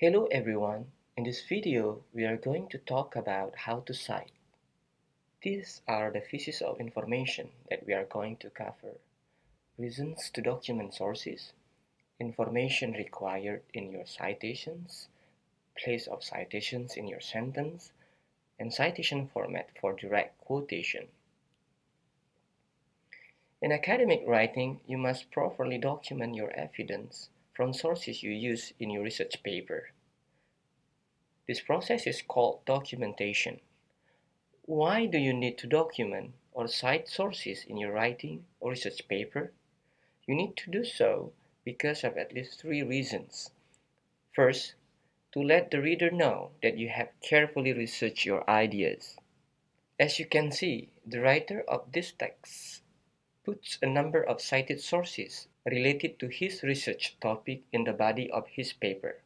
Hello everyone, in this video we are going to talk about how to cite. These are the pieces of information that we are going to cover. Reasons to document sources, information required in your citations, place of citations in your sentence, and citation format for direct quotation. In academic writing, you must properly document your evidence from sources you use in your research paper. This process is called documentation. Why do you need to document or cite sources in your writing or research paper? You need to do so because of at least three reasons. First, to let the reader know that you have carefully researched your ideas. As you can see, the writer of this text puts a number of cited sources related to his research topic in the body of his paper.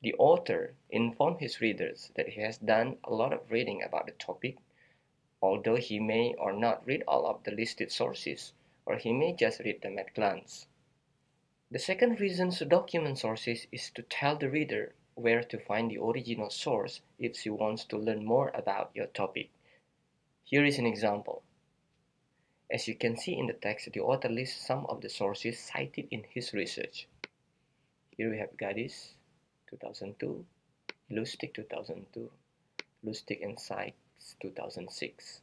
The author informs his readers that he has done a lot of reading about the topic, although he may or not read all of the listed sources, or he may just read them at glance. The second reason to document sources is to tell the reader where to find the original source if she wants to learn more about your topic. Here is an example. As you can see in the text, the author lists some of the sources cited in his research. Here we have Gaddis, 2002, Lustig, 2002, Lustig and Cite, 2006.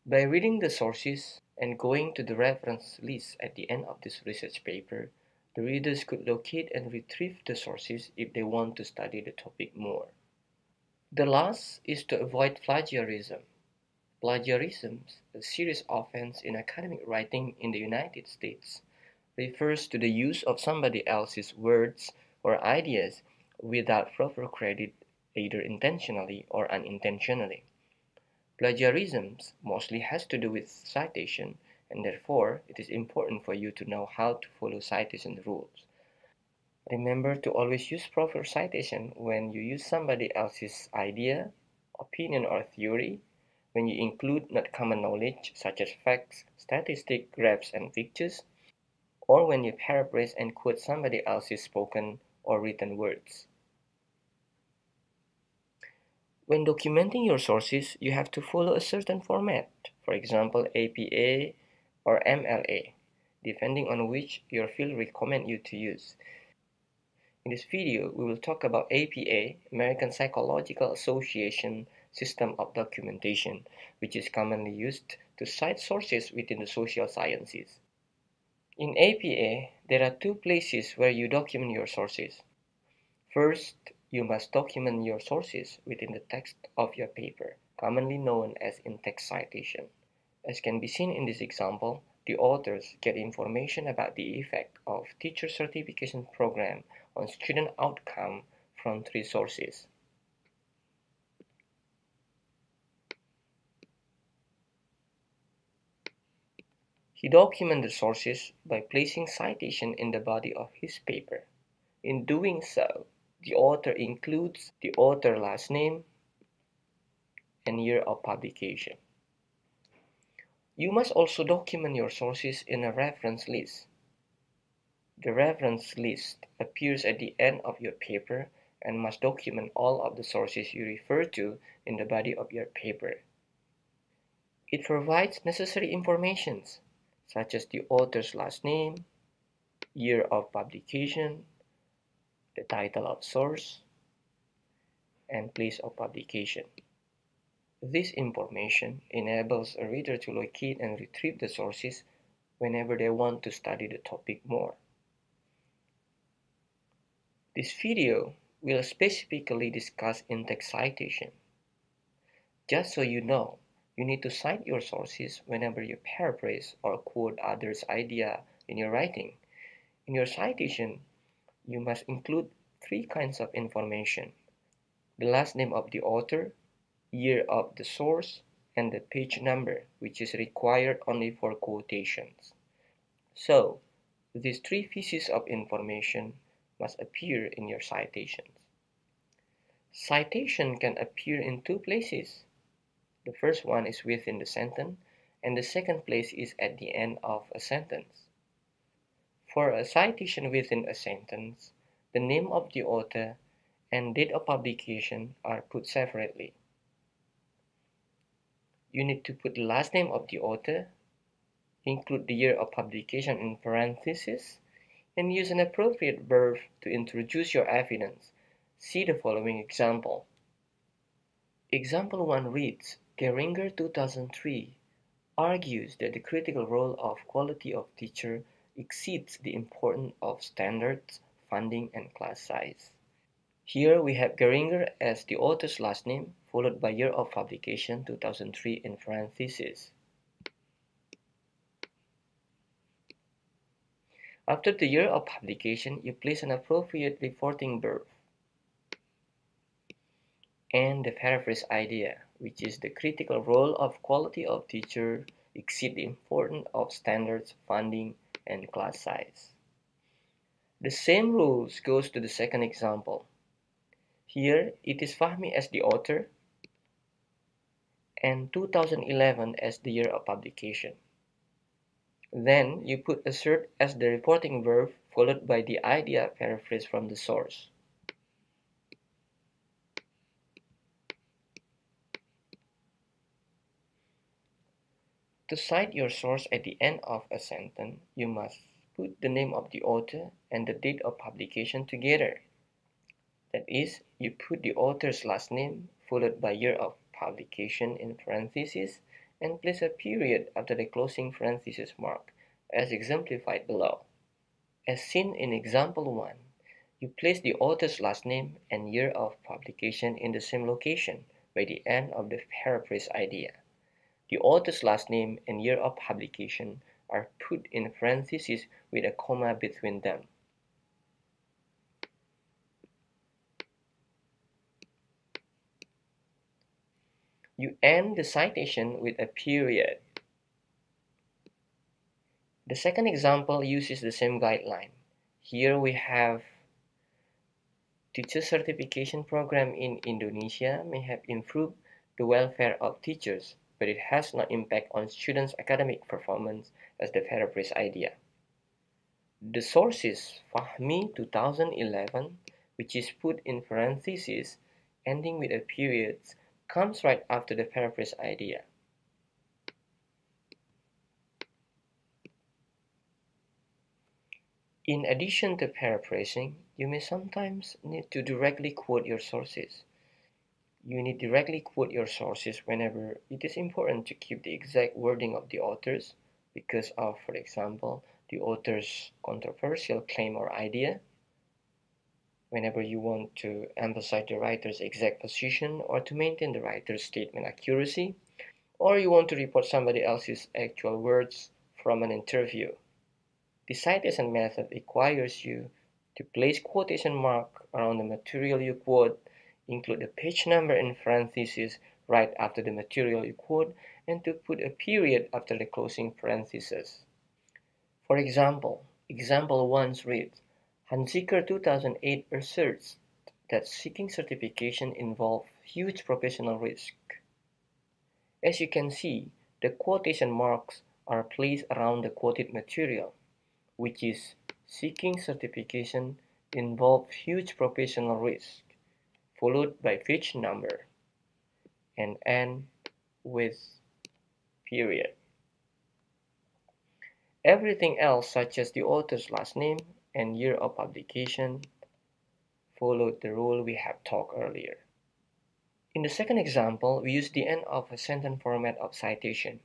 By reading the sources and going to the reference list at the end of this research paper, the readers could locate and retrieve the sources if they want to study the topic more. The last is to avoid plagiarism. Plagiarism, a serious offense in academic writing in the United States, refers to the use of somebody else's words or ideas without proper credit, either intentionally or unintentionally. Plagiarism mostly has to do with citation, and therefore it is important for you to know how to follow citation rules. Remember to always use proper citation when you use somebody else's idea, opinion, or theory, when you include not common knowledge such as facts, statistics, graphs, and pictures, or when you paraphrase and quote somebody else's spoken or written words. When documenting your sources, you have to follow a certain format, for example APA or MLA, depending on which your field recommends you to use. In this video, we will talk about APA, American Psychological Association System of Documentation, which is commonly used to cite sources within the social sciences. In APA, there are two places where you document your sources. First, you must document your sources within the text of your paper, commonly known as in-text citation. As can be seen in this example, the authors get information about the effect of teacher certification program on student outcome from three sources. He documents the sources by placing citation in the body of his paper. In doing so, the author includes the author last name and year of publication. You must also document your sources in a reference list. The reference list appears at the end of your paper and must document all of the sources you refer to in the body of your paper. It provides necessary information such as the author's last name, year of publication, the title of source, and place of publication. This information enables a reader to locate and retrieve the sources whenever they want to study the topic more. This video will specifically discuss in-text citation. Just so you know, you need to cite your sources whenever you paraphrase or quote others' idea in your writing. In your citation, you must include three kinds of information: the last name of the author, year of the source, and the page number, which is required only for quotations. So, these three pieces of information must appear in your citations. Citation can appear in two places. The first one is within the sentence, and the second place is at the end of a sentence. For a citation within a sentence, the name of the author and date of publication are put separately. You need to put the last name of the author, include the year of publication in parentheses, and use an appropriate verb to introduce your evidence. See the following example. Example 1 reads, Geringer 2003 argues that the critical role of quality of teacher exceeds the importance of standards, funding, and class size. Here we have Geringer as the author's last name, followed by year of publication 2003 in parentheses. After the year of publication, you place an appropriate reporting verb and the paraphrase idea, which is the critical role of quality of teacher exceed the importance of standards, funding, and class size. The same rules goes to the second example. Here it is Fahmi as the author and 2011 as the year of publication. Then you put assert as the reporting verb followed by the idea paraphrase from the source. To cite your source at the end of a sentence, you must put the name of the author and the date of publication together. That is, you put the author's last name followed by year of publication in parentheses and place a period after the closing parenthesis mark, as exemplified below. As seen in example 1, you place the author's last name and year of publication in the same location by the end of the paraphrase idea. The author's last name and year of publication are put in parentheses with a comma between them. You end the citation with a period. The second example uses the same guideline. Here we have teacher certification program in Indonesia may have improved the welfare of teachers, but it has no impact on students' academic performance as the paraphrase idea. The source is Fahmi 2011, which is put in parentheses, ending with a period, comes right after the paraphrase idea. In addition to paraphrasing, you may sometimes need to directly quote your sources. You need directly quote your sources whenever it is important to keep the exact wording of the authors because of, for example, the author's controversial claim or idea, whenever you want to emphasize the writer's exact position or to maintain the writer's statement accuracy, or you want to report somebody else's actual words from an interview. The citation method requires you to place quotation mark around the material you quote, include the page number in parentheses right after the material you quote, and to put a period after the closing parenthesis. For example, example 1 reads, Hanziker 2008 asserts that seeking certification involves huge professional risk. As you can see, the quotation marks are placed around the quoted material, which is seeking certification involves huge professional risk, followed by page number, and end with period. Everything else, such as the author's last name and year of publication, followed the rule we have talked earlier. In the second example, we use the end of a sentence format of citation.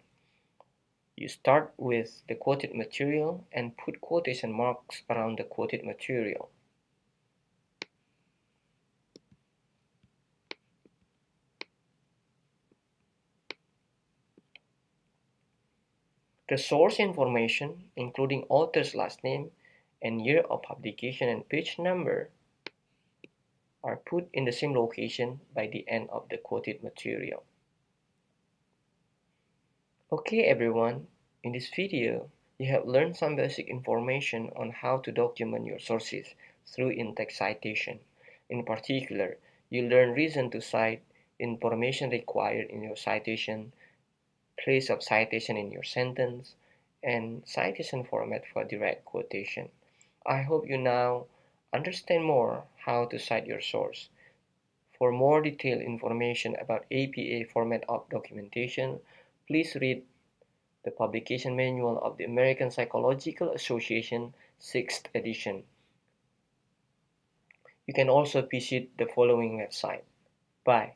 You start with the quoted material and put quotation marks around the quoted material. The source information, including author's last name and year of publication and page number, are put in the same location by the end of the quoted material. Okay everyone, in this video, you have learned some basic information on how to document your sources through in-text citation. In particular, you learn reason to cite, information required in your citation, place of citation in your sentence, and citation format for direct quotation. I hope you now understand more how to cite your source. For more detailed information about APA format of documentation, please read the publication manual of the American Psychological Association 6th edition. You can also visit the following website. Bye.